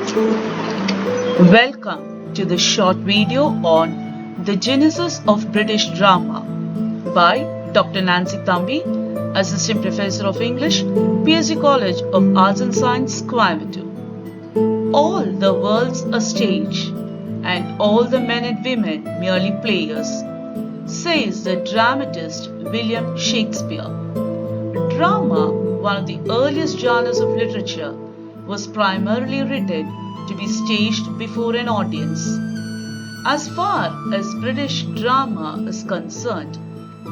Welcome to this short video on the genesis of British drama by Dr. Nancy Thambi, Assistant Professor of English, PSG College of Arts and Science, Coimbatore. All the world's a stage, and all the men and women merely players, says the dramatist William Shakespeare. Drama, one of the earliest genres of literature, was primarily written to be staged before an audience. As far as British drama is concerned,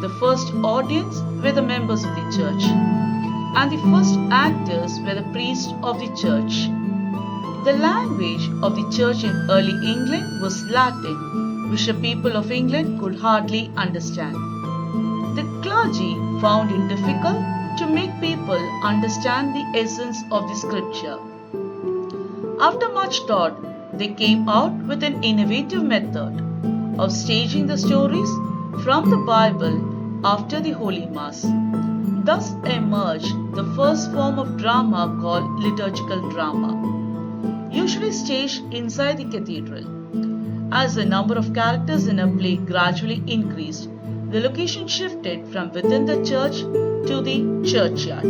the first audience were the members of the church, and the first actors were the priests of the church. The language of the church in early England was Latin, which the people of England could hardly understand. The clergy found it difficult to make people understand the essence of the scripture. After much thought, they came out with an innovative method of staging the stories from the Bible after the Holy Mass. Thus emerged the first form of drama called liturgical drama, usually staged inside the cathedral. As the number of characters in a play gradually increased, the location shifted from within the church to the churchyard.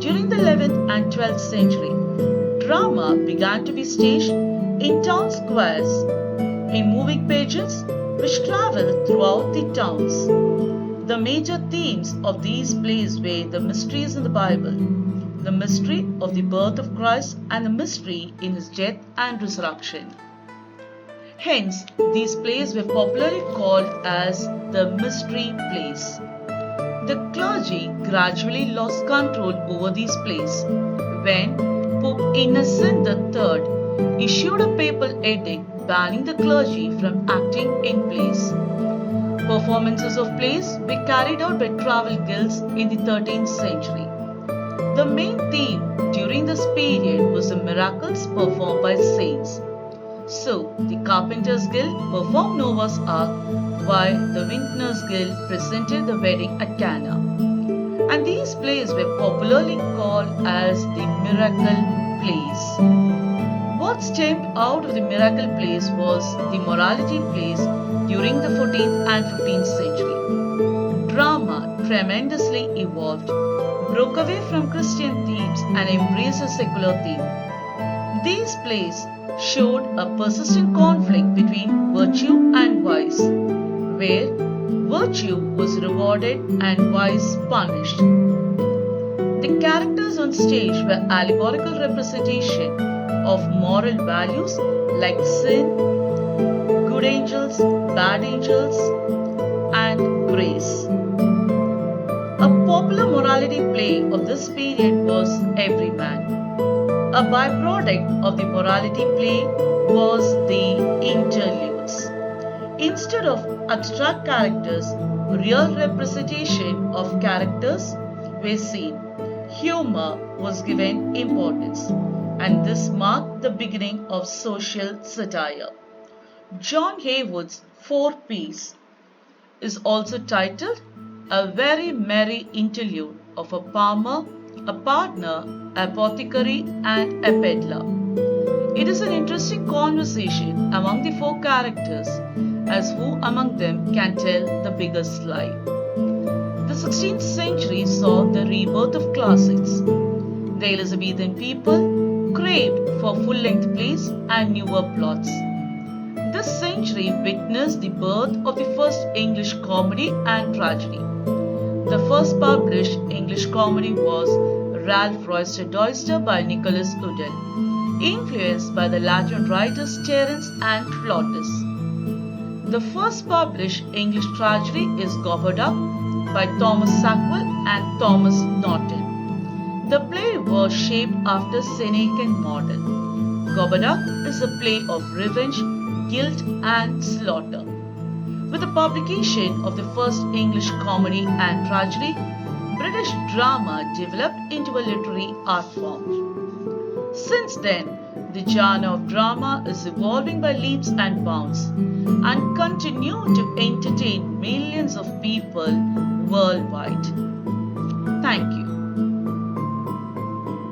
During the 11th and 12th century, drama began to be staged in town squares, in moving pageants which traveled throughout the towns. The major themes of these plays were the mysteries in the Bible, the mystery of the birth of Christ, and the mystery in his death and resurrection. Hence, these plays were popularly called as the mystery plays. The clergy gradually lost control over these plays when Pope Innocent III issued a papal edict banning the clergy from acting in plays. Performances of plays were carried out by travel guilds in the 13th century. The main theme during this period was the miracles performed by saints. So, the Carpenters Guild performed Noah's Ark, while the Vintners Guild presented the wedding at Cana. And these plays were popularly called as the miracle plays. What stemmed out of the miracle plays was the morality plays during the 14th and 15th century. Drama tremendously evolved, broke away from Christian themes and embraced a secular theme. These plays showed a persistent conflict between virtue and vice, where virtue was rewarded and vice punished. The characters on stage were allegorical representation of moral values like sin, good angels, bad angels, and grace. A popular morality play of this period was Everyman. A byproduct of the morality play was the interludes. Instead of abstract characters, real representation of characters were seen. Humor was given importance, and this marked the beginning of social satire. John Haywood's Four P's is also titled A Very Merry Interlude of a Farmer, a Partner, Apothecary, and a Peddler. It is an interesting conversation among the four characters as who among them can tell the biggest lie. The 16th century saw the rebirth of classics. The Elizabethan people craved for full-length plays and newer plots. This century witnessed the birth of the first English comedy and tragedy. The first published English comedy was Ralph Roister Doister by Nicholas Udall, influenced by the Latin writers Terence and Plautus. The first published English tragedy is Gorboduc by Thomas Sackville and Thomas Norton. The play was shaped after Senecan model. Gorboduc is a play of revenge, guilt, and slaughter. With the publication of the first English comedy and tragedy, British drama developed into a literary art form. Since then, the genre of drama is evolving by leaps and bounds and continue to entertain millions of people worldwide. Thank you.